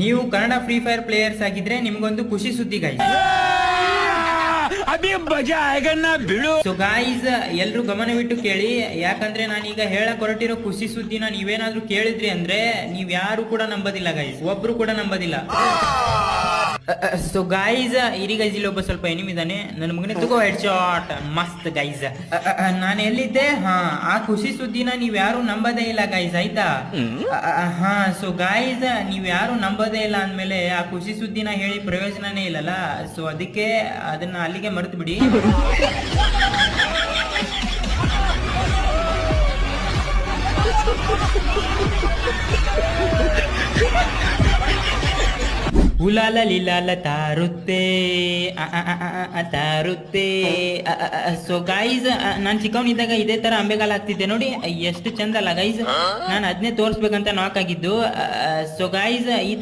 ನೀವು Kannada free fire players ಆಗಿದ್ರೆ ನಿಮ್ಗೊಂದು ಖುಷಿ ಸುದ್ದಿ ಗೈಸ್. ಸೊ ಗಾಯ್ಸ್ ಎಲ್ರು ಗಮನವಿಟ್ಟು ಕೇಳಿ, ಯಾಕಂದ್ರೆ ನಾನೀಗ ಹೇಳಕ್ ಹೊರಟಿರೋ ಖುಷಿ ಸುದ್ದಿನ ನೀವೇನಾದ್ರೂ ಕೇಳಿದ್ರಿ ಅಂದ್ರೆ ನೀವ್ ಯಾರು ಕೂಡ ನಂಬೋದಿಲ್ಲ ಗೈಸ್, ಒಬ್ರು ಕೂಡ ನಂಬೋದಿಲ್ಲ. ಸೊ ಗೈಸ್ ಇರಿ ಗೈಸ್, ಇಲ್ಲಿ ಒಬ್ಬ ಸ್ವಲ್ಪ ಎನಿಮಿ ಇದಾನೆ, ನನ್ನ ಮಗನೇ ತಗೋ ಹೆಡ್ ಶಾಟ್, ಮಸ್ತ್ ಗೈಸ್. ನಾನು ಎಲ್ಲಿದ್ದೆ? ಆ ಖುಷಿ ಸುದ್ದಿನ ನೀವ್ ಯಾರು ನಂಬೋದೇ ಇಲ್ಲ ಗೈಸ್, ಆಯ್ತಾ? ಸೊ ಗೈಸ್ ನೀವ್ ಯಾರು ನಂಬೋದೇ ಇಲ್ಲ ಅಂದ್ಮೇಲೆ ಆ ಖುಷಿ ಸುದ್ದಿನ ಹೇಳಿ ಪ್ರಯೋಜನನೇ ಇಲ್ಲಲ್ಲ. ಸೊ ಅದಕ್ಕೆ ಅದನ್ನ ಅಲ್ಲಿಗೆ ಮರೆತು ಬಿಡಿ. ಉಲಾಲ ಲೀಲಾಲ ತಾರುತ್ತೆ ತಾರುತ್ತೆ. ಸೊ ಗೈಸ್ ನಾನು ಚಿಕ್ಕವನಿದ್ದಾಗ ಇದೇ ತರ ಅಂಬೆಗಾಲ ಆಗ್ತಿದ್ದೆ ನೋಡಿ, ಎಷ್ಟು ಚಂದ ಅಲ್ಲ ಗೈಸ್. ನಾನು ಅದನ್ನೇ ತೋರಿಸ್ಬೇಕಂತ ನಾಕ್ ಆಗಿದ್ದು. ಸೊ ಗೈಸ್ ಈ ತರ